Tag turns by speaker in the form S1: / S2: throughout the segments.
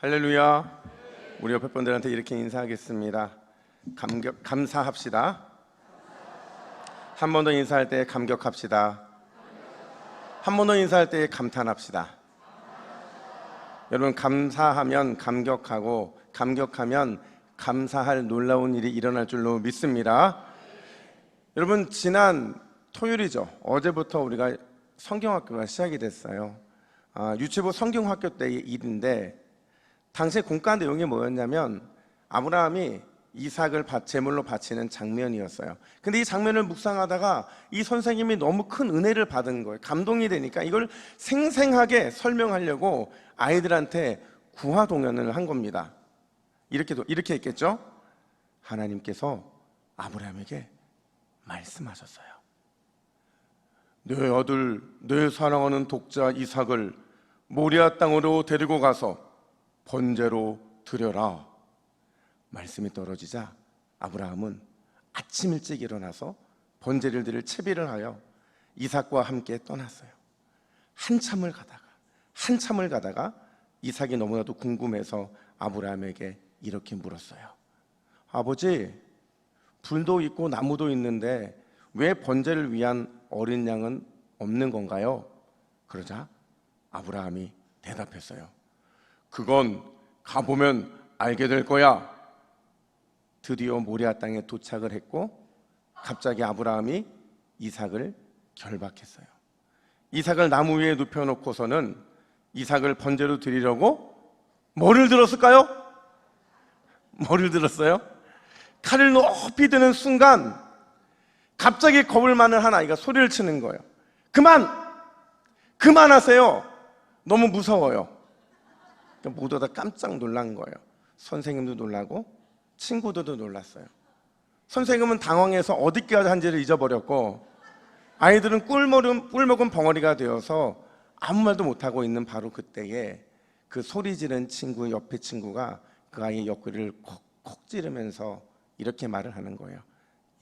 S1: 할렐루야. 우리 옆에 분들한테 이렇게 인사하겠습니다. 감사합시다. 한 번 더 인사할 때 감격합시다. 한 번 더 인사할 때 감탄합시다. 여러분, 감사하면 감격하고 감격하면 감사할 놀라운 일이 일어날 줄로 믿습니다. 여러분, 지난 토요일이죠. 어제부터 우리가 성경학교가 시작이 됐어요. 유치부 성경학교 때의 일인데, 당시에 공과 내용이 뭐였냐면 아브라함이 이삭을 제물로 바치는 장면이었어요. 근데 이 장면을 묵상하다가 이 선생님이 너무 큰 은혜를 받은 거예요. 감동이 되니까 이걸 생생하게 설명하려고 아이들한테 구화동연을 한 겁니다. 이렇게 했겠죠? 하나님께서 아브라함에게 말씀하셨어요. 내 아들, 내 사랑하는 독자 이삭을 모리아 땅으로 데리고 가서 번제로 드려라. 말씀이 떨어지자 아브라함은 아침 일찍 일어나서 번제를 드릴 채비를 하여 이삭과 함께 떠났어요. 한참을 가다가 이삭이 너무나도 궁금해서 아브라함에게 이렇게 물었어요. 아버지, 불도 있고 나무도 있는데 왜 번제를 위한 어린 양은 없는 건가요? 그러자 아브라함이 대답했어요. 그건 가보면 알게 될 거야. 드디어 모리아 땅에 도착을 했고 갑자기 아브라함이 이삭을 결박했어요. 이삭을 나무 위에 눕혀놓고서는 이삭을 번제로 드리려고 뭐를 들었을까요? 뭐를 들었어요? 칼을 높이 드는 순간 갑자기 겁을 많은 한 아이가 소리를 치는 거예요. 그만하세요. 너무 무서워요. 모두 다 깜짝 놀란 거예요. 선생님도 놀라고 친구들도 놀랐어요. 선생님은 당황해서 어디까지 한지를 잊어버렸고 아이들은 꿀먹은 벙어리가 되어서 아무 말도 못하고 있는 바로 그때에 그 소리 지른 친구 옆에 친구가 그 아이의 옆구리를 콕콕 찌르면서 이렇게 말을 하는 거예요.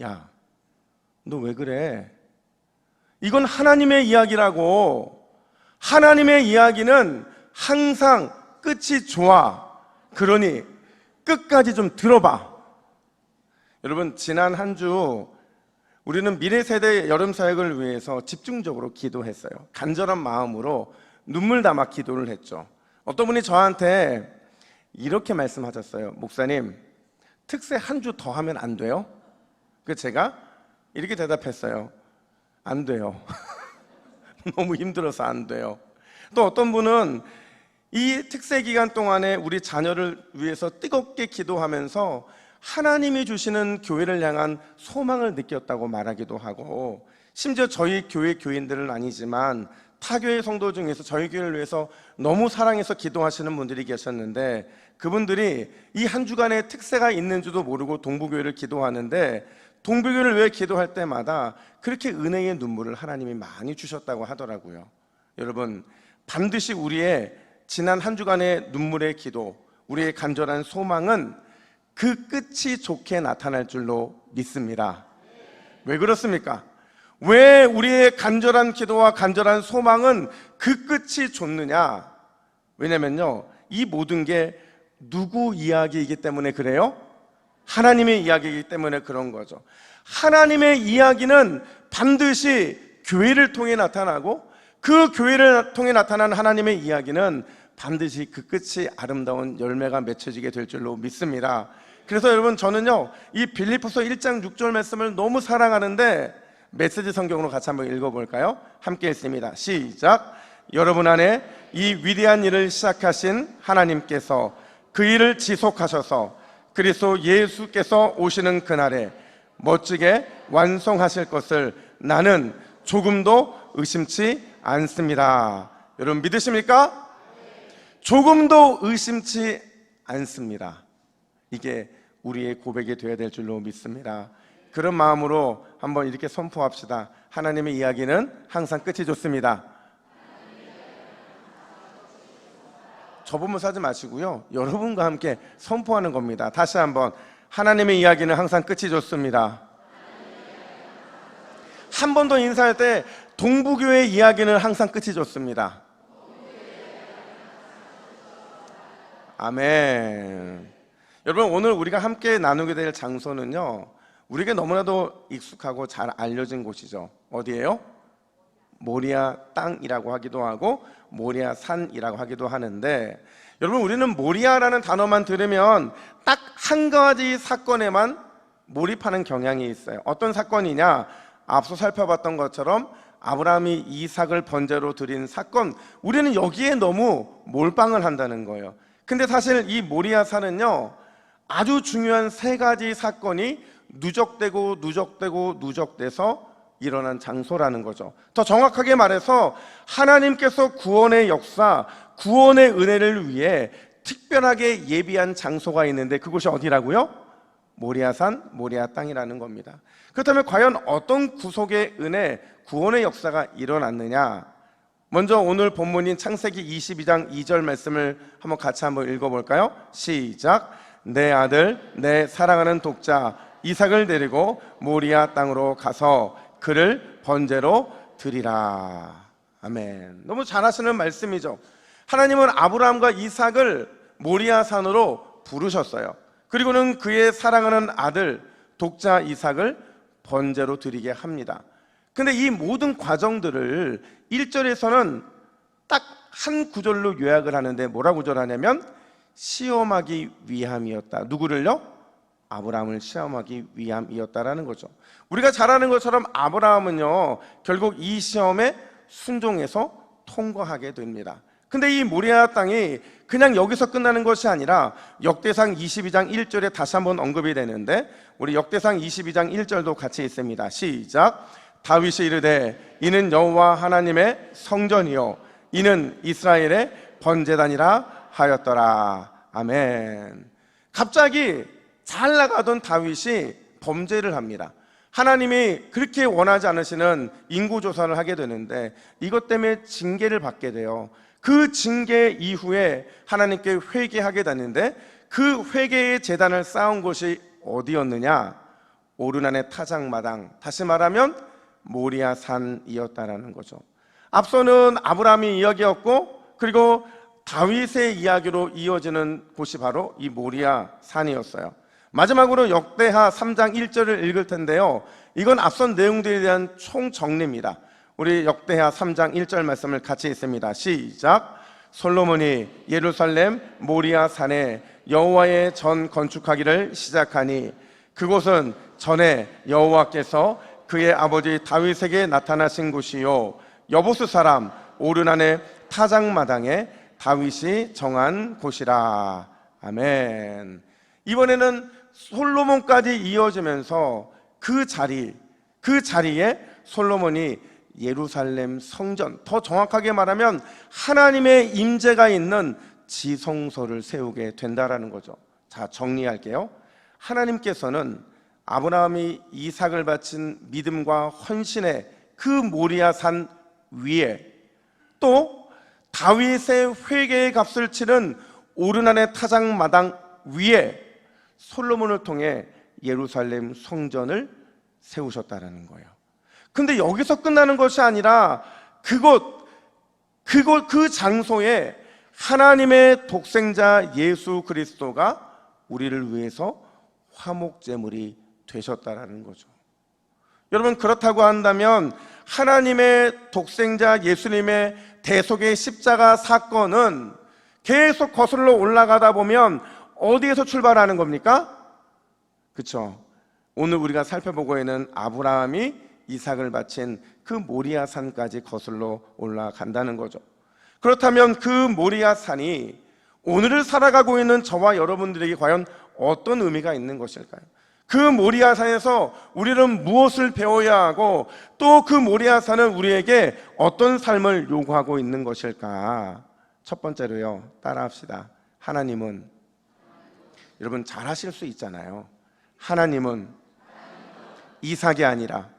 S1: 야, 너 왜 그래? 이건 하나님의 이야기라고. 하나님의 이야기는 항상 끝이 좋아. 그러니 끝까지 좀 들어봐. 여러분, 지난 한 주 우리는 미래 세대 여름 사역을 위해서 집중적으로 기도했어요. 간절한 마음으로 눈물 담아 기도를 했죠. 어떤 분이 저한테 이렇게 말씀하셨어요. 목사님, 특세 한 주 더 하면 안 돼요? 그래서 제가 이렇게 대답했어요. 안 돼요. 너무 힘들어서 안 돼요. 또 어떤 분은 이 특세 기간 동안에 우리 자녀를 위해서 뜨겁게 기도하면서 하나님이 주시는 교회를 향한 소망을 느꼈다고 말하기도 하고, 심지어 저희 교회 교인들은 아니지만 타교회 성도 중에서 저희 교회를 위해서 너무 사랑해서 기도하시는 분들이 계셨는데, 그분들이 이 한 주간에 특세가 있는 줄도 모르고 동부교회를 기도하는데 동부교회를 위해 기도할 때마다 그렇게 은혜의 눈물을 하나님이 많이 주셨다고 하더라고요. 여러분, 반드시 우리의 지난 한 주간의 눈물의 기도, 우리의 간절한 소망은 그 끝이 좋게 나타날 줄로 믿습니다. 왜 그렇습니까? 왜 우리의 간절한 기도와 간절한 소망은 그 끝이 좋느냐? 왜냐면요, 이 모든 게 누구 이야기이기 때문에 그래요? 하나님의 이야기이기 때문에 그런 거죠. 하나님의 이야기는 반드시 교회를 통해 나타나고, 그 교회를 통해 나타난 하나님의 이야기는 반드시 그 끝이 아름다운 열매가 맺혀지게 될 줄로 믿습니다. 그래서 여러분, 저는요, 이 빌립보서 1장 6절 말씀을 너무 사랑하는데 메시지 성경으로 같이 한번 읽어볼까요? 함께 읽습니다. 시작. 여러분 안에 이 위대한 일을 시작하신 하나님께서 그 일을 지속하셔서 그리스도 예수께서 오시는 그날에 멋지게 완성하실 것을 나는 조금도 의심치 않습니다. 여러분, 믿으십니까? 조금도 의심치 않습니다. 이게 우리의 고백이 되어야 될 줄로 믿습니다. 그런 마음으로 한번 이렇게 선포합시다. 하나님의 이야기는 항상 끝이 좋습니다. 저보면서 하지 마시고요, 여러분과 함께 선포하는 겁니다. 다시 한번, 하나님의 이야기는 항상 끝이 좋습니다. 한 번 더 인사할 때, 동부교회 이야기는 항상 끝이 좋습니다. 아멘. 여러분, 오늘 우리가 함께 나누게 될 장소는요, 우리에게 너무나도 익숙하고 잘 알려진 곳이죠. 어디예요? 모리아 땅이라고 하기도 하고 모리아 산이라고 하기도 하는데, 여러분, 우리는 모리아라는 단어만 들으면 딱 한 가지 사건에만 몰입하는 경향이 있어요. 어떤 사건이냐? 앞서 살펴봤던 것처럼 아브라함이 이삭을 번제로 드린 사건, 우리는 여기에 너무 몰빵을 한다는 거예요. 근데 사실 이 모리아 산은요, 아주 중요한 세 가지 사건이 누적돼서 일어난 장소라는 거죠. 더 정확하게 말해서 하나님께서 구원의 역사, 구원의 은혜를 위해 특별하게 예비한 장소가 있는데, 그곳이 어디라고요? 모리아산, 모리아 땅이라는 겁니다. 그렇다면 과연 어떤 구속의 은혜, 구원의 역사가 일어났느냐? 먼저 오늘 본문인 창세기 22장 2절 말씀을 같이 한번 읽어볼까요? 시작. 내 아들, 내 사랑하는 독자 이삭을 데리고 모리아 땅으로 가서 그를 번제로 드리라. 아멘. 너무 잘하시는 말씀이죠. 하나님은 아브라함과 이삭을 모리아 산으로 부르셨어요. 그리고는 그의 사랑하는 아들 독자 이삭을 번제로 드리게 합니다. 근데 이 모든 과정들을 1절에서는 딱 한 구절로 요약을 하는데, 뭐라고 구절하냐면 시험하기 위함이었다. 누구를요? 아브라함을 시험하기 위함이었다라는 거죠. 우리가 잘 아는 것처럼 아브라함은요, 결국 이 시험에 순종해서 통과하게 됩니다. 근데 이 모리아 땅이 그냥 여기서 끝나는 것이 아니라 역대상 22장 1절에 다시 한번 언급이 되는데, 우리 역대상 22장 1절도 같이 있습니다. 시작. 다윗이 이르되 이는 여호와 하나님의 성전이요 이는 이스라엘의 번제단이라 하였더라. 아멘. 갑자기 잘 나가던 다윗이 범죄를 합니다. 하나님이 그렇게 원하지 않으시는 인구조사를 하게 되는데, 이것 때문에 징계를 받게 돼요. 그 징계 이후에 하나님께 회개하게 되는데, 그 회개의 제단을 쌓은 곳이 어디였느냐? 오르난의 타작마당, 다시 말하면 모리아 산이었다라는 거죠. 앞서는 아브라함의 이야기였고, 그리고 다윗의 이야기로 이어지는 곳이 바로 이 모리아 산이었어요. 마지막으로 역대하 3장 1절을 읽을 텐데요, 이건 앞선 내용들에 대한 총정리입니다. 우리 역대하 3장 1절 말씀을 같이 읽습니다. 시작. 솔로몬이 예루살렘 모리아 산에 여호와의 전 건축하기를 시작하니 그곳은 전에 여호와께서 그의 아버지 다윗에게 나타나신 곳이요 여부스 사람 오르난의 타작마당에 다윗이 정한 곳이라. 아멘. 이번에는 솔로몬까지 이어지면서 그 자리에 솔로몬이 예루살렘 성전, 더 정확하게 말하면 하나님의 임재가 있는 지성소를 세우게 된다라는 거죠. 자, 정리할게요. 하나님께서는 아브라함이 이삭을 바친 믿음과 헌신의 그 모리아 산 위에, 또 다윗의 회개의 값을 치른 오르난의 타작마당 위에 솔로몬을 통해 예루살렘 성전을 세우셨다라는 거예요. 근데 여기서 끝나는 것이 아니라 그 장소에 하나님의 독생자 예수 그리스도가 우리를 위해서 화목제물이 되셨다라는 거죠. 여러분, 그렇다고 한다면 하나님의 독생자 예수님의 대속의 십자가 사건은 계속 거슬러 올라가다 보면 어디에서 출발하는 겁니까? 그렇죠. 오늘 우리가 살펴보고 있는 아브라함이 이삭을 바친 그 모리아 산까지 거슬러 올라간다는 거죠. 그렇다면 그 모리아 산이 오늘을 살아가고 있는 저와 여러분들에게 과연 어떤 의미가 있는 것일까요? 그 모리아 산에서 우리는 무엇을 배워야 하고, 또 그 모리아 산은 우리에게 어떤 삶을 요구하고 있는 것일까? 첫 번째로요, 따라합시다. 하나님은, 여러분 잘 하실 수 있잖아요. 하나님은 이삭이 아니라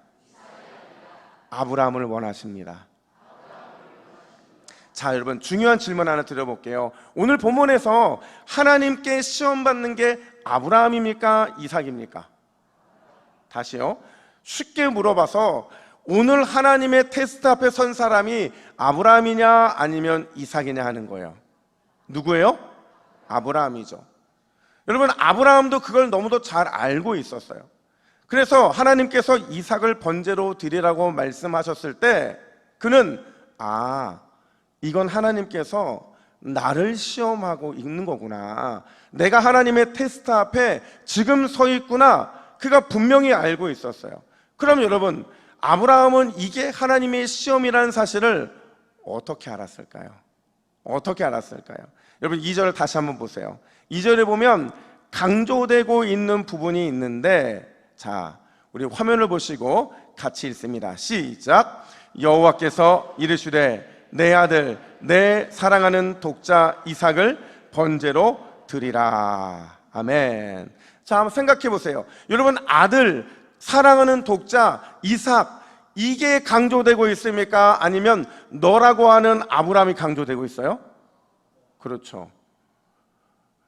S1: 아브라함을 원하십니다. 자, 여러분 중요한 질문 하나 드려볼게요. 오늘 본문에서 하나님께 시험받는 게 아브라함입니까? 이삭입니까? 다시요. 쉽게 물어봐서 오늘 하나님의 테스트 앞에 선 사람이 아브라함이냐 아니면 이삭이냐 하는 거예요. 누구예요? 아브라함이죠. 여러분, 아브라함도 그걸 너무도 잘 알고 있었어요. 그래서 하나님께서 이삭을 번제로 드리라고 말씀하셨을 때 그는 이건 하나님께서 나를 시험하고 있는 거구나, 내가 하나님의 테스트 앞에 지금 서 있구나, 그가 분명히 알고 있었어요. 그럼 여러분, 아브라함은 이게 하나님의 시험이라는 사실을 어떻게 알았을까요? 어떻게 알았을까요? 여러분, 2절을 다시 한번 보세요. 2절에 보면 강조되고 있는 부분이 있는데, 자, 우리 화면을 보시고 같이 읽습니다. 시작. 여호와께서 이르시되 내 아들 내 사랑하는 독자 이삭을 번제로 드리라. 아멘. 자, 한번 생각해 보세요. 여러분, 아들, 사랑하는 독자 이삭, 이게 강조되고 있습니까? 아니면 너라고 하는 아브라함이 강조되고 있어요? 그렇죠.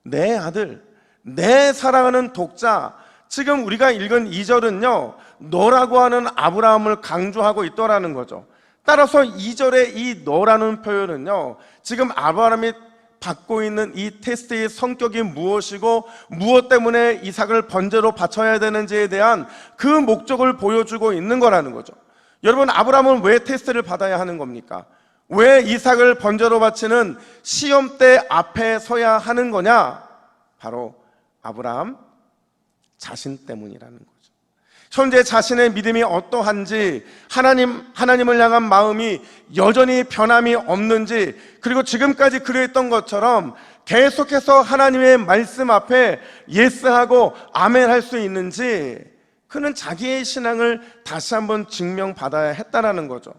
S1: 내 아들, 내 사랑하는 독자. 지금 우리가 읽은 2절은요, 너라고 하는 아브라함을 강조하고 있더라는 거죠. 따라서 2절의 이 너라는 표현은요, 지금 아브라함이 받고 있는 이 테스트의 성격이 무엇이고 무엇 때문에 이삭을 번제로 바쳐야 되는지에 대한 그 목적을 보여주고 있는 거라는 거죠. 여러분, 아브라함은 왜 테스트를 받아야 하는 겁니까? 왜 이삭을 번제로 바치는 시험대 앞에 서야 하는 거냐? 바로 아브라함 자신 때문이라는 거죠. 현재 자신의 믿음이 어떠한지, 하나님을 향한 마음이 여전히 변함이 없는지, 그리고 지금까지 그랬던 것처럼 계속해서 하나님의 말씀 앞에 예스하고 아멘할 수 있는지, 그는 자기의 신앙을 다시 한번 증명받아야 했다라는 거죠.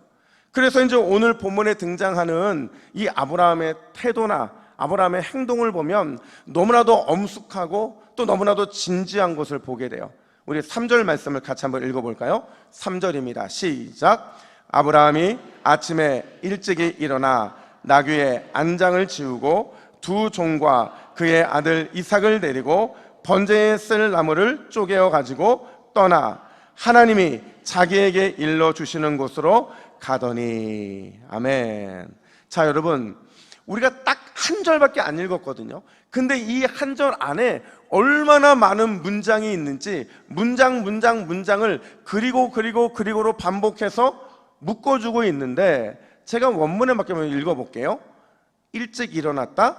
S1: 그래서 이제 오늘 본문에 등장하는 이 아브라함의 태도나 아브라함의 행동을 보면 너무나도 엄숙하고 또 너무나도 진지한 것을 보게 돼요. 우리 3절 말씀을 같이 한번 읽어볼까요? 3절입니다. 시작. 아브라함이 아침에 일찍이 일어나 나귀의 안장을 지우고 두 종과 그의 아들 이삭을 데리고 번제에 쓸 나무를 쪼개어 가지고 떠나 하나님이 자기에게 일러주시는 곳으로 가더니. 아멘. 자, 여러분, 우리가 딱 한 절밖에 안 읽었거든요. 근데 이 한 절 안에 얼마나 많은 문장이 있는지 문장을 그리고로 반복해서 묶어주고 있는데, 제가 원문에 맞게 읽어볼게요. 일찍 일어났다,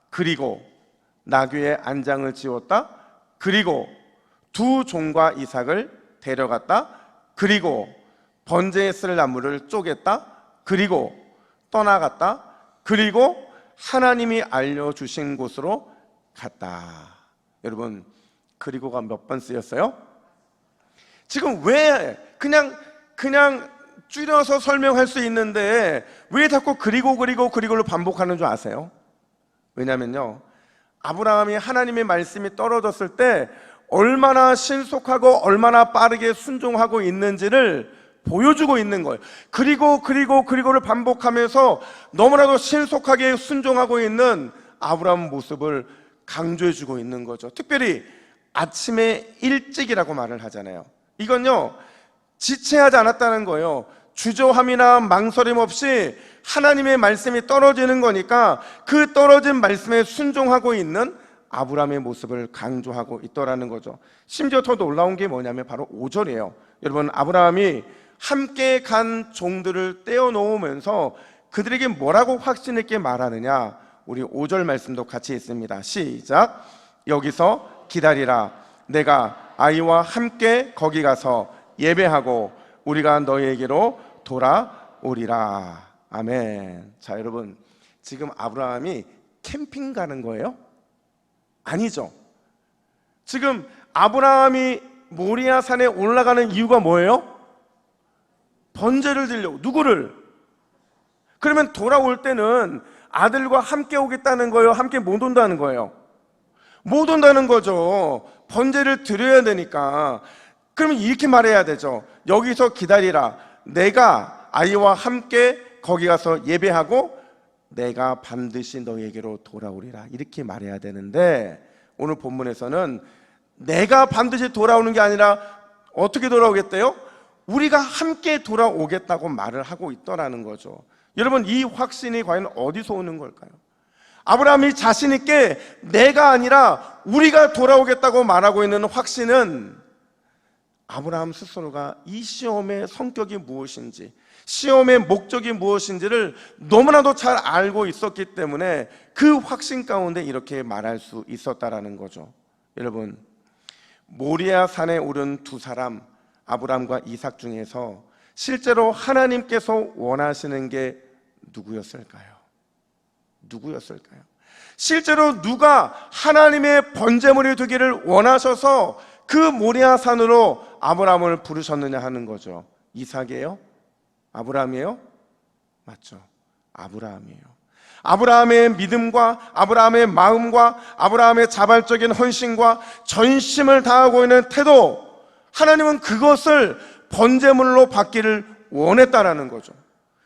S1: 그리고 나귀의 안장을 지웠다, 그리고 두 종과 이삭을 데려갔다, 그리고 번제에 쓸 나무를 쪼갰다, 그리고 떠나갔다, 그리고 하나님이 알려주신 곳으로 갔다. 여러분, 그리고가 몇 번 쓰였어요? 지금 왜 그냥 줄여서 설명할 수 있는데 왜 자꾸 그리고를 반복하는 줄 아세요? 왜냐면요, 아브라함이 하나님의 말씀이 떨어졌을 때 얼마나 신속하고 얼마나 빠르게 순종하고 있는지를 보여주고 있는 거예요. 그리고를 반복하면서 너무나도 신속하게 순종하고 있는 아브라함 모습을 강조해주고 있는 거죠. 특별히 아침에 일찍이라고 말을 하잖아요. 이건요, 지체하지 않았다는 거예요. 주저함이나 망설임 없이 하나님의 말씀이 떨어지는 거니까 그 떨어진 말씀에 순종하고 있는 아브라함의 모습을 강조하고 있더라는 거죠. 심지어 더 놀라운 게 뭐냐면 바로 5절이에요. 여러분, 아브라함이 함께 간 종들을 떼어놓으면서 그들에게 뭐라고 확신 있게 말하느냐? 우리 5절 말씀도 같이 있습니다. 시작. 여기서 기다리라. 내가 아이와 함께 거기 가서 예배하고 우리가 너희에게로 돌아오리라. 아멘. 자, 여러분, 지금 아브라함이 캠핑 가는 거예요? 아니죠. 지금 아브라함이 모리아 산에 올라가는 이유가 뭐예요? 번제를 드리려고. 누구를? 그러면 돌아올 때는 아들과 함께 오겠다는 거예요? 함께 못 온다는 거예요? 못 온다는 거죠. 번제를 드려야 되니까. 그러면 이렇게 말해야 되죠. 여기서 기다리라. 내가 아이와 함께 거기 가서 예배하고 내가 반드시 너희에게로 돌아오리라. 이렇게 말해야 되는데 오늘 본문에서는 내가 반드시 돌아오는 게 아니라 어떻게 돌아오겠대요? 우리가 함께 돌아오겠다고 말을 하고 있더라는 거죠. 여러분, 이 확신이 과연 어디서 오는 걸까요? 아브라함이 자신 있게 내가 아니라 우리가 돌아오겠다고 말하고 있는 확신은 아브라함 스스로가 이 시험의 성격이 무엇인지, 시험의 목적이 무엇인지를 너무나도 잘 알고 있었기 때문에 그 확신 가운데 이렇게 말할 수 있었다라는 거죠. 여러분, 모리아 산에 오른 두 사람, 아브라함과 이삭 중에서 실제로 하나님께서 원하시는 게 누구였을까요? 누구였을까요? 실제로 누가 하나님의 번제물이 되기를 원하셔서 그 모리아 산으로 아브라함을 부르셨느냐 하는 거죠. 이삭이에요? 아브라함이에요? 맞죠. 아브라함이에요. 아브라함의 믿음과 아브라함의 마음과 아브라함의 자발적인 헌신과 전심을 다하고 있는 태도, 하나님은 그것을 번제물로 받기를 원했다라는 거죠.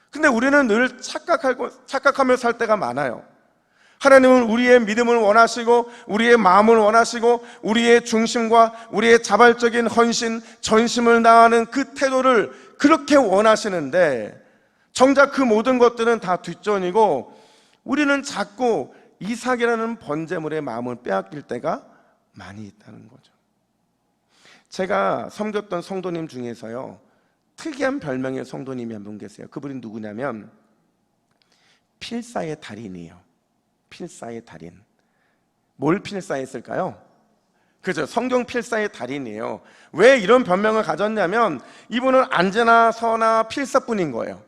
S1: 근데 우리는 늘 착각하며 살 때가 많아요. 하나님은 우리의 믿음을 원하시고 우리의 마음을 원하시고 우리의 중심과 우리의 자발적인 헌신, 전심을 다하는 그 태도를 그렇게 원하시는데 정작 그 모든 것들은 다 뒷전이고 우리는 자꾸 이삭이라는 번제물의 마음을 빼앗길 때가 많이 있다는 거죠. 제가 섬겼던 성도님 중에서요, 특이한 별명의 성도님이 한 분 계세요. 그분이 누구냐면 필사의 달인이에요. 필사의 달인. 뭘 필사했을까요? 그죠, 성경 필사의 달인이에요. 왜 이런 별명을 가졌냐면 이분은 언제나 서나 필사뿐인 거예요.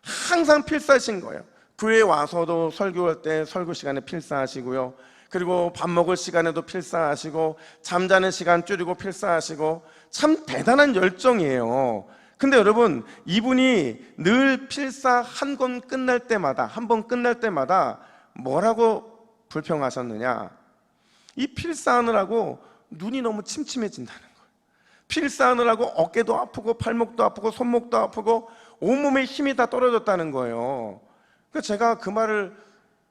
S1: 항상 필사신 거예요. 교회에 와서도 설교할 때 설교 시간에 필사하시고요, 그리고 밥 먹을 시간에도 필사하시고 잠자는 시간 줄이고 필사하시고 참 대단한 열정이에요. 근데 여러분, 이분이 늘 필사 한 번 끝날 때마다 뭐라고 불평하셨느냐, 이 필사하느라고 눈이 너무 침침해진다는 거예요. 필사하느라고 어깨도 아프고 팔목도 아프고 손목도 아프고 온몸에 힘이 다 떨어졌다는 거예요. 그래서 제가 그 말을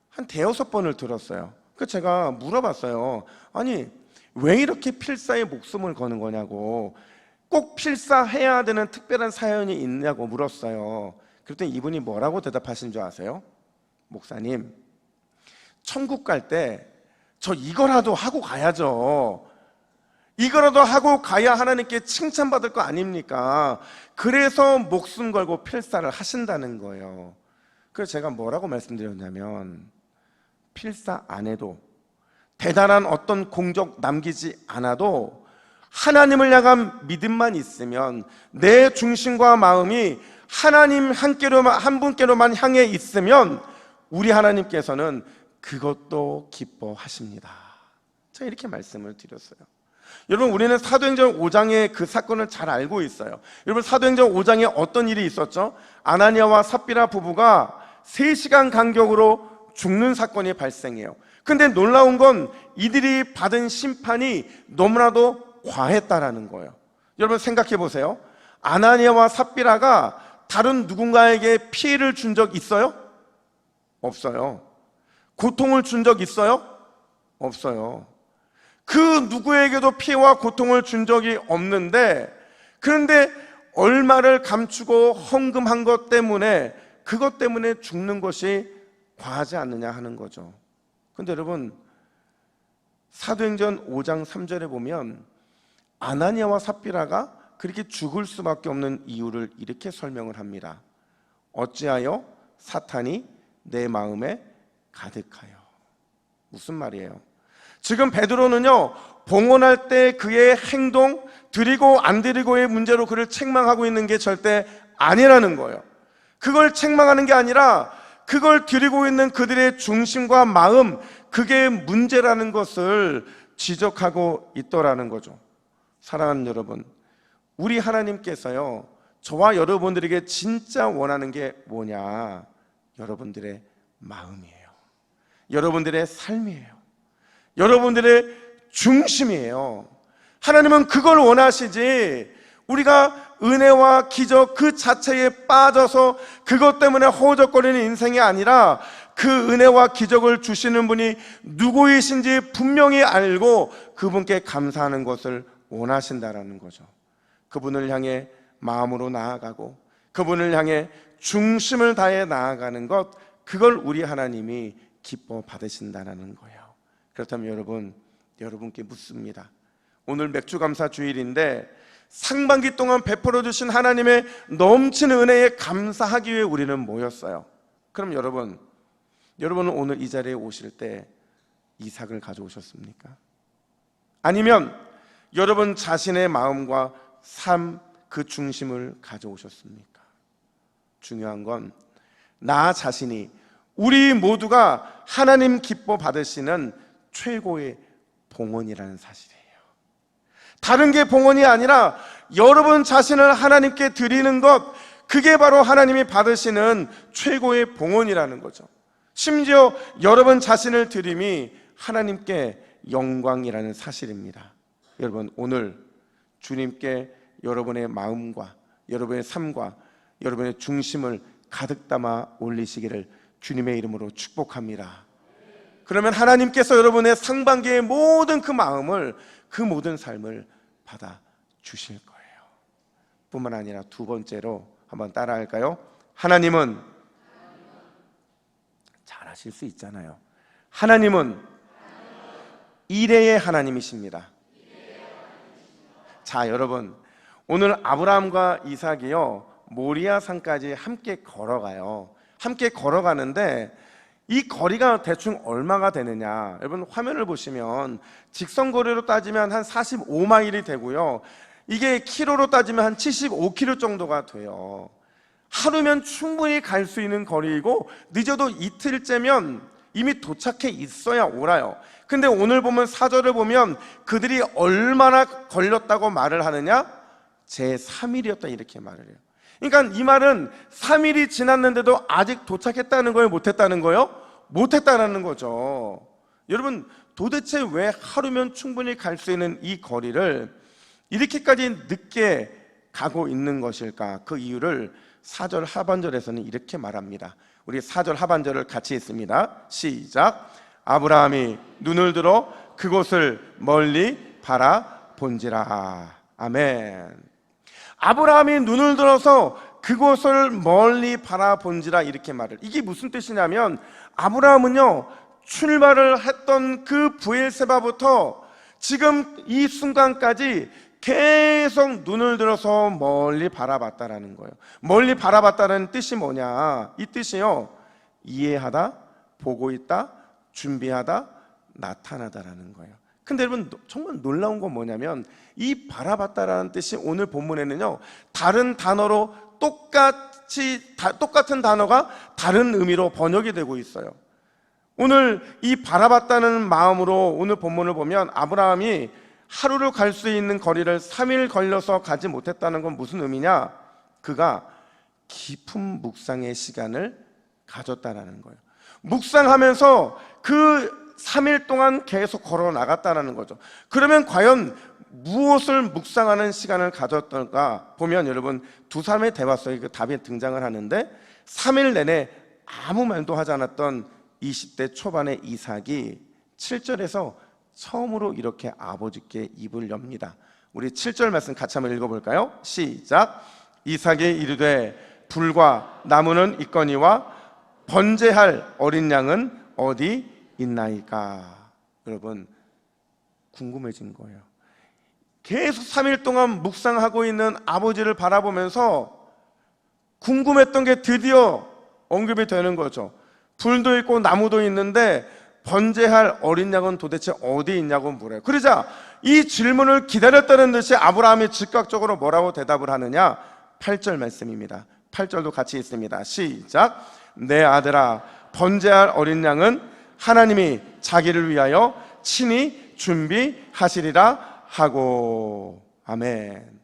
S1: 한 대여섯 번을 들었어요. 그래서 제가 물어봤어요. 아니, 왜 이렇게 필사에 목숨을 거는 거냐고, 꼭 필사해야 되는 특별한 사연이 있냐고 물었어요. 그랬더니 이분이 뭐라고 대답하신 줄 아세요? 목사님, 천국 갈 때 저 이거라도 하고 가야죠. 이거라도 하고 가야 하나님께 칭찬받을 거 아닙니까? 그래서 목숨 걸고 필사를 하신다는 거예요. 그래서 제가 뭐라고 말씀드렸냐면, 필사 안 해도, 대단한 어떤 공적 남기지 않아도 하나님을 향한 믿음만 있으면, 내 중심과 마음이 하나님 한 분께로만 향해 있으면 우리 하나님께서는 그것도 기뻐하십니다. 제가 이렇게 말씀을 드렸어요. 여러분, 우리는 사도행전 5장의 그 사건을 잘 알고 있어요. 여러분, 사도행전 5장에 어떤 일이 있었죠? 아나니아와 삽비라 부부가 3시간 간격으로 죽는 사건이 발생해요. 근데 놀라운 건 이들이 받은 심판이 너무나도 과했다라는 거예요. 여러분, 생각해 보세요. 아나니아와 삽비라가 다른 누군가에게 피해를 준 적 있어요? 없어요. 고통을 준 적 있어요? 없어요. 그 누구에게도 피해와 고통을 준 적이 없는데, 그런데 얼마를 감추고 헌금한 것 때문에, 그것 때문에 죽는 것이 과하지 않느냐 하는 거죠. 그런데 여러분, 사도행전 5장 3절에 보면 아나니아와 삽비라가 그렇게 죽을 수밖에 없는 이유를 이렇게 설명을 합니다. 어찌하여 사탄이 내 마음에 가득하여. 무슨 말이에요? 지금 베드로는요, 봉헌할 때 그의 행동, 드리고 안 드리고의 문제로 그를 책망하고 있는 게 절대 아니라는 거예요. 그걸 책망하는 게 아니라 그걸 드리고 있는 그들의 중심과 마음, 그게 문제라는 것을 지적하고 있더라는 거죠. 사랑하는 여러분, 우리 하나님께서요, 저와 여러분들에게 진짜 원하는 게 뭐냐? 여러분들의 마음이에요. 여러분들의 삶이에요. 여러분들의 중심이에요. 하나님은 그걸 원하시지, 우리가 은혜와 기적 그 자체에 빠져서 그것 때문에 허우적거리는 인생이 아니라, 그 은혜와 기적을 주시는 분이 누구이신지 분명히 알고 그분께 감사하는 것을 원하신다라는 거죠. 그분을 향해 마음으로 나아가고 그분을 향해 중심을 다해 나아가는 것, 그걸 우리 하나님이 기뻐 받으신다라는 거예요. 그렇다면 여러분께 묻습니다. 오늘 맥주감사 주일인데 상반기 동안 베풀어 주신 하나님의 넘치는 은혜에 감사하기 위해 우리는 모였어요. 그럼 여러분은 오늘 이 자리에 오실 때 이삭을 가져오셨습니까? 아니면 여러분 자신의 마음과 삶 그 중심을 가져오셨습니까? 중요한 건 나 자신이, 우리 모두가 하나님 기뻐 받으시는 최고의 봉헌이라는 사실이에요. 다른 게 봉헌이 아니라 여러분 자신을 하나님께 드리는 것, 그게 바로 하나님이 받으시는 최고의 봉헌이라는 거죠. 심지어 여러분 자신을 드림이 하나님께 영광이라는 사실입니다. 여러분, 오늘 주님께 여러분의 마음과 여러분의 삶과 여러분의 중심을 가득 담아 올리시기를 주님의 이름으로 축복합니다. 그러면 하나님께서 여러분의 상반기의 모든 그 마음을, 그 모든 삶을 받아 주실 거예요. 뿐만 아니라 두 번째로 한번 따라할까요? 하나님은, 잘하실 수 있잖아요. 하나님은 이레의 하나님이십니다. 자, 여러분, 오늘 아브라함과 이삭이요 모리아 산까지 함께 걸어가요. 함께 걸어가는데 이 거리가 대충 얼마가 되느냐, 여러분 화면을 보시면 직선거리로 따지면 한 45마일이 되고요, 이게 키로로 따지면 한 75km 정도가 돼요. 하루면 충분히 갈 수 있는 거리이고 늦어도 이틀째면 이미 도착해 있어야 옳아요. 근데 오늘 보면 사절을 보면 그들이 얼마나 걸렸다고 말을 하느냐? 제3일이었다 이렇게 말을 해요. 그러니까 이 말은 3일이 지났는데도 아직 도착했다는 거예요? 못했다는 거예요? 못했다는 거죠. 여러분, 도대체 왜 하루면 충분히 갈 수 있는 이 거리를 이렇게까지 늦게 가고 있는 것일까? 그 이유를 4절 하반절에서는 이렇게 말합니다. 우리 4절 하반절을 같이 읽습니다. 시작. 아브라함이 눈을 들어 그곳을 멀리 바라본지라. 아멘. 아브라함이 눈을 들어서 그곳을 멀리 바라본지라 이렇게 말을, 이게 무슨 뜻이냐면 아브라함은요 출발을 했던 그 브엘세바부터 지금 이 순간까지 계속 눈을 들어서 멀리 바라봤다라는 거예요. 멀리 바라봤다는 뜻이 뭐냐? 이 뜻이요, 이해하다, 보고 있다, 준비하다, 나타나다라는 거예요. 근데 여러분 정말 놀라운 건 뭐냐면 이 바라봤다라는 뜻이 오늘 본문에는요 다른 단어로 똑같은 단어가 다른 의미로 번역이 되고 있어요. 오늘 이 바라봤다는 마음으로 오늘 본문을 보면 아브라함이 하루를 갈 수 있는 거리를 3일 걸려서 가지 못했다는 건 무슨 의미냐? 그가 깊은 묵상의 시간을 가졌다는 거예요. 묵상하면서 그 3일 동안 계속 걸어 나갔다는 거죠. 그러면 과연 무엇을 묵상하는 시간을 가졌던가 보면 여러분 두 사람의 대화 속에 그 답이 등장을 하는데 3일 내내 아무 말도 하지 않았던 20대 초반의 이삭이 7절에서 처음으로 이렇게 아버지께 입을 엽니다. 우리 7절 말씀 같이 한번 읽어볼까요? 시작. 이삭이 이르되 불과 나무는 있거니와 번제할 어린 양은 어디 있나이까? 여러분 궁금해진 거예요. 계속 3일 동안 묵상하고 있는 아버지를 바라보면서 궁금했던 게 드디어 언급이 되는 거죠. 불도 있고 나무도 있는데 번제할 어린 양은 도대체 어디 있냐고 물어요. 그러자 이 질문을 기다렸다는 듯이 아브라함이 즉각적으로 뭐라고 대답을 하느냐? 8절 말씀입니다. 8절도 같이 있습니다. 시작. 내 아들아, 번제할 어린 양은 하나님이 자기를 위하여 친히 준비하시리라 하고. 아멘.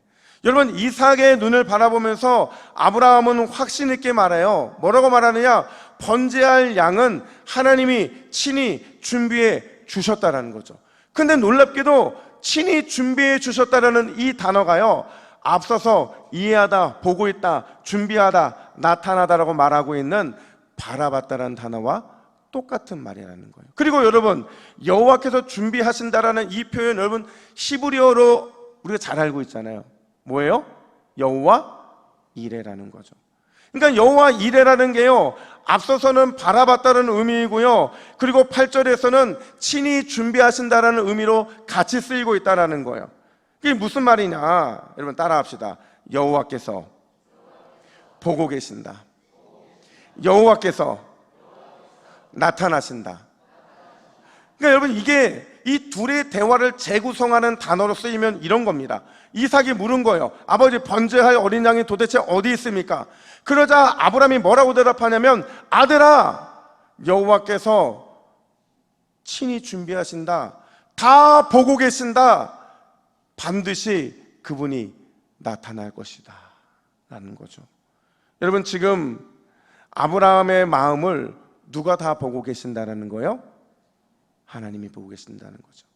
S1: 여러분 이삭의 눈을 바라보면서 아브라함은 확신 있게 말해요. 뭐라고 말하느냐? 번제할 양은 하나님이 친히 준비해 주셨다라는 거죠. 근데 놀랍게도 친히 준비해 주셨다라는 이 단어가요 앞서서 이해하다, 보고 있다, 준비하다, 나타나다라고 말하고 있는 바라봤다라는 단어와 똑같은 말이라는 거예요. 그리고 여러분 여호와께서 준비하신다라는 이 표현 여러분 히브리어로 우리가 잘 알고 있잖아요. 뭐예요? 여호와 이레라는 거죠. 그러니까 여호와 이레라는 게요, 앞서서는 바라봤다는 의미이고요, 그리고 8절에서는 친히 준비하신다라는 의미로 같이 쓰이고 있다는 거예요. 이게 무슨 말이냐? 여러분 따라합시다. 여호와께서 보고 계신다. 여호와께서 나타나신다. 그러니까 여러분, 이게 이 둘의 대화를 재구성하는 단어로 쓰이면 이런 겁니다. 이삭이 물은 거예요. 아버지, 번제할 어린 양이 도대체 어디 있습니까? 그러자 아브라함이 뭐라고 대답하냐면, 아들아, 여호와께서 친히 준비하신다. 다 보고 계신다. 반드시 그분이 나타날 것이다 라는 거죠. 여러분, 지금 아브라함의 마음을 누가 다 보고 계신다라는 거예요? 하나님이 보고 계신다는 거죠.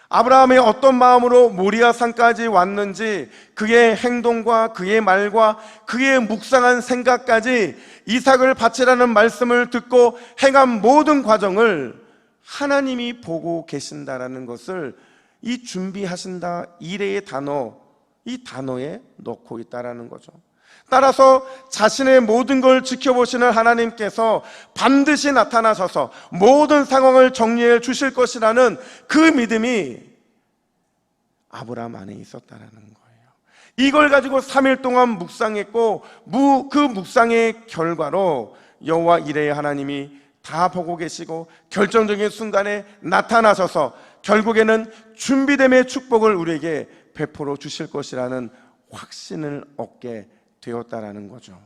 S1: 아브라함이 어떤 마음으로 모리아 산까지 왔는지, 그의 행동과 그의 말과 그의 묵상한 생각까지 이삭을 바치라는 말씀을 듣고 행한 모든 과정을 하나님이 보고 계신다라는 것을 이 준비하신다, 이레의 단어, 이 단어에 넣고 있다라는 거죠. 따라서 자신의 모든 걸 지켜보시는 하나님께서 반드시 나타나셔서 모든 상황을 정리해 주실 것이라는 그 믿음이 아브라함 안에 있었다라는 거예요. 이걸 가지고 3일 동안 묵상했고, 그 묵상의 결과로 여호와 이레의 하나님이 다 보고 계시고 결정적인 순간에 나타나셔서 결국에는 준비됨의 축복을 우리에게 베풀어 주실 것이라는 확신을 얻게 되었다라는 거죠.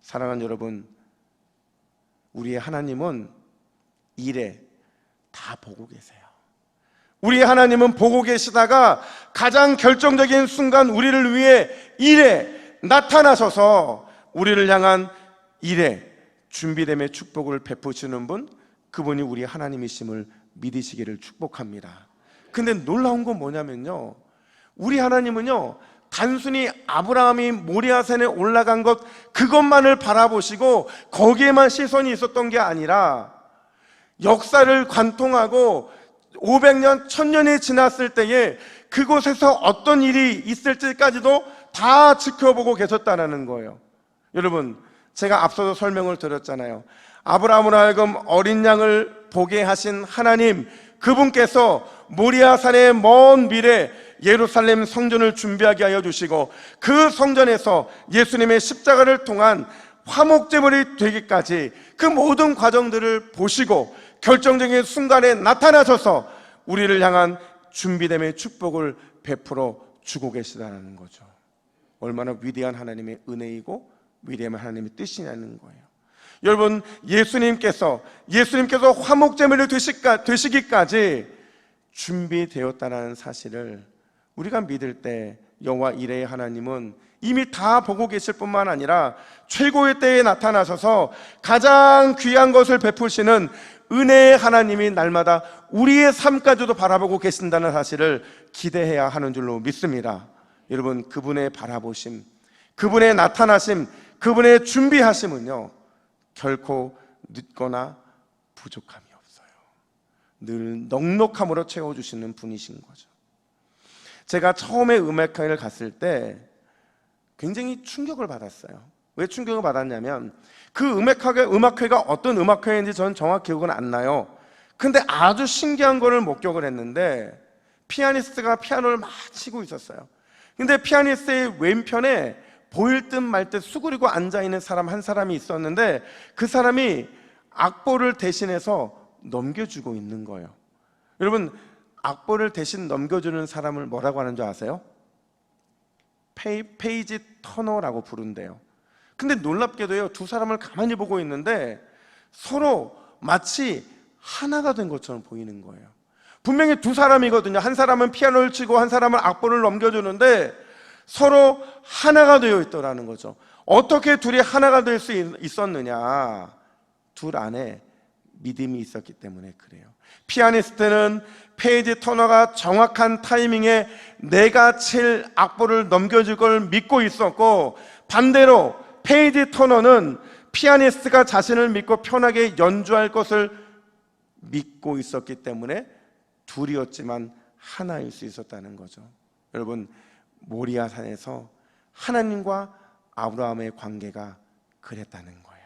S1: 사랑하는 여러분, 우리의 하나님은 이래 다 보고 계세요. 우리의 하나님은 보고 계시다가 가장 결정적인 순간 우리를 위해 이래 나타나셔서 우리를 향한 이래 준비됨의 축복을 베푸시는 분, 그분이 우리 하나님이심을 믿으시기를 축복합니다. 근데 놀라운 건 뭐냐면요, 우리 하나님은요, 단순히 아브라함이 모리아산에 올라간 것, 그것만을 바라보시고 거기에만 시선이 있었던 게 아니라 역사를 관통하고 500년, 1000년이 지났을 때에 그곳에서 어떤 일이 있을지까지도 다 지켜보고 계셨다는 거예요. 여러분, 제가 앞서도 설명을 드렸잖아요. 아브라함으로 하여금 어린 양을 보게 하신 하나님, 그분께서 모리아산의 먼 미래 예루살렘 성전을 준비하게 하여 주시고, 그 성전에서 예수님의 십자가를 통한 화목제물이 되기까지 그 모든 과정들을 보시고 결정적인 순간에 나타나셔서 우리를 향한 준비됨의 축복을 베풀어 주고 계시다는 거죠. 얼마나 위대한 하나님의 은혜이고 위대한 하나님의 뜻이냐는 거예요. 여러분, 예수님께서 화목제물이 되시기까지 준비되었다는 사실을 우리가 믿을 때 여호와 이레의 하나님은 이미 다 보고 계실 뿐만 아니라 최고의 때에 나타나셔서 가장 귀한 것을 베푸시는 은혜의 하나님이 날마다 우리의 삶까지도 바라보고 계신다는 사실을 기대해야 하는 줄로 믿습니다. 여러분, 그분의 바라보심, 그분의 나타나심, 그분의 준비하심은요, 결코 늦거나 부족함이 없어요. 늘 넉넉함으로 채워주시는 분이신 거죠. 제가 처음에 음악회를 갔을 때 굉장히 충격을 받았어요. 왜 충격을 받았냐면, 그 음악회가 어떤 음악회인지 저는 정확히 기억은 안 나요. 근데 아주 신기한 거를 목격을 했는데, 피아니스트가 피아노를 막 치고 있었어요. 근데 피아니스트의 왼편에 보일 듯 말 듯 수그리고 앉아있는 사람 한 사람이 있었는데, 그 사람이 악보를 대신해서 넘겨주고 있는 거예요. 여러분, 악보를 대신 넘겨주는 사람을 뭐라고 하는 줄 아세요? 페이지 터너라고 부른대요. 근데 놀랍게도요, 두 사람을 가만히 보고 있는데 서로 마치 하나가 된 것처럼 보이는 거예요. 분명히 두 사람이거든요. 한 사람은 피아노를 치고 한 사람은 악보를 넘겨주는데 서로 하나가 되어 있더라는 거죠. 어떻게 둘이 하나가 될 수 있었느냐? 둘 안에 믿음이 있었기 때문에 그래요. 피아니스트는 페이지 터너가 정확한 타이밍에 내가 칠 악보를 넘겨줄 걸 믿고 있었고, 반대로 페이지 터너는 피아니스트가 자신을 믿고 편하게 연주할 것을 믿고 있었기 때문에 둘이었지만 하나일 수 있었다는 거죠. 여러분, 모리아산에서 하나님과 아브라함의 관계가 그랬다는 거예요.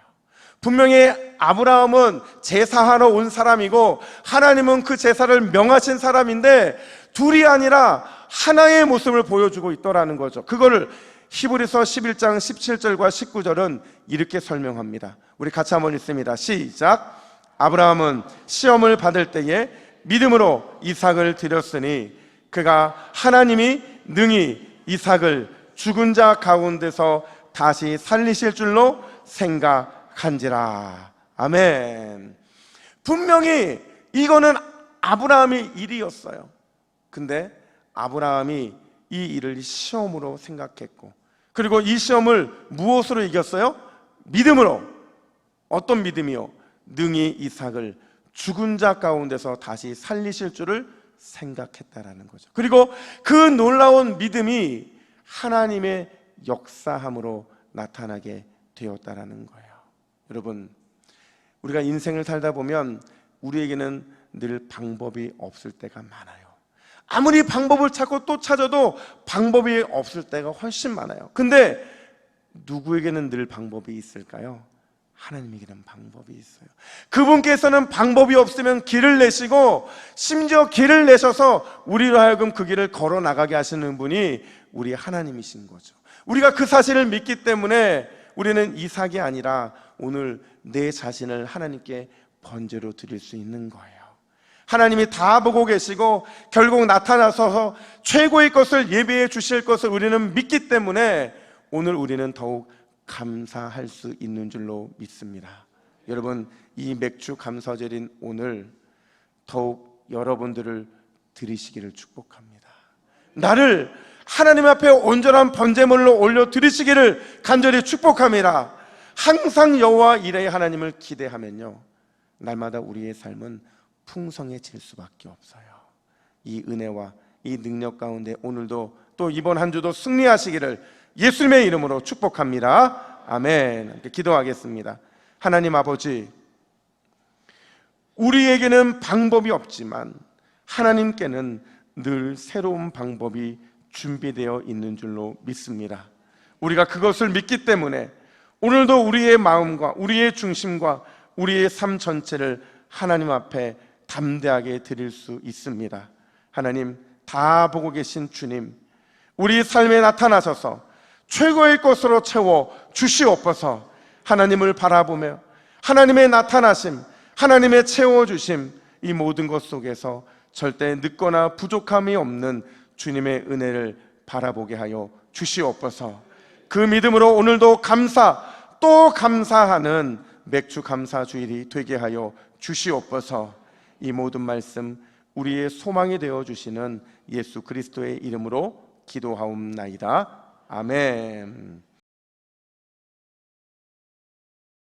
S1: 분명히 아브라함은 제사하러 온 사람이고 하나님은 그 제사를 명하신 사람인데 둘이 아니라 하나의 모습을 보여주고 있더라는 거죠. 그거를 히브리서 11장 17절과 19절은 이렇게 설명합니다. 우리 같이 한번 읽습니다. 시작. 아브라함은 시험을 받을 때에 믿음으로 이삭을 드렸으니 그가 하나님이 능히 이삭을 죽은 자 가운데서 다시 살리실 줄로 생각한지라. 아멘. 분명히 이거는 아브라함의 일이었어요. 근데 아브라함이 이 일을 시험으로 생각했고, 그리고 이 시험을 무엇으로 이겼어요? 믿음으로. 어떤 믿음이요? 능히 이삭을 죽은 자 가운데서 다시 살리실 줄을 생각했다라는 거죠. 그리고 그 놀라운 믿음이 하나님의 역사함으로 나타나게 되었다라는 거예요. 여러분, 우리가 인생을 살다 보면 우리에게는 늘 방법이 없을 때가 많아요. 아무리 방법을 찾고 또 찾아도 방법이 없을 때가 훨씬 많아요. 근데 누구에게는 늘 방법이 있을까요? 하나님에게는 방법이 있어요. 그분께서는 방법이 없으면 길을 내시고, 심지어 길을 내셔서 우리로 하여금 그 길을 걸어 나가게 하시는 분이 우리 하나님이신 거죠. 우리가 그 사실을 믿기 때문에 우리는 이삭이 아니라 오늘 내 자신을 하나님께 번제로 드릴 수 있는 거예요. 하나님이 다 보고 계시고 결국 나타나서 최고의 것을 예배해 주실 것을 우리는 믿기 때문에 오늘 우리는 더욱 감사할 수 있는 줄로 믿습니다. 여러분, 이 맥주 감사절인 오늘 더욱 여러분들을 드리시기를 축복합니다. 나를 하나님 앞에 온전한 번제물로 올려 드리시기를 간절히 축복합니다. 항상 여호와 이레의 하나님을 기대하면요, 날마다 우리의 삶은 풍성해질 수밖에 없어요. 이 은혜와 이 능력 가운데 오늘도 또 이번 한 주도 승리하시기를 예수님의 이름으로 축복합니다. 아멘. 함께 기도하겠습니다. 하나님 아버지, 우리에게는 방법이 없지만 하나님께는 늘 새로운 방법이 준비되어 있는 줄로 믿습니다. 우리가 그것을 믿기 때문에 오늘도 우리의 마음과 우리의 중심과 우리의 삶 전체를 하나님 앞에 담대하게 드릴 수 있습니다. 하나님, 다 보고 계신 주님, 우리 삶에 나타나셔서 최고의 것으로 채워 주시옵소서. 하나님을 바라보며 하나님의 나타나심, 하나님의 채워주심, 이 모든 것 속에서 절대 늦거나 부족함이 없는 주님의 은혜를 바라보게 하여 주시옵소서. 그 믿음으로 오늘도 또 감사하는 맥주 감사 주일이 되게 하여 주시옵소서. 이 모든 말씀 우리의 소망이 되어 주시는 예수 그리스도의 이름으로 기도하옵나이다. 아멘.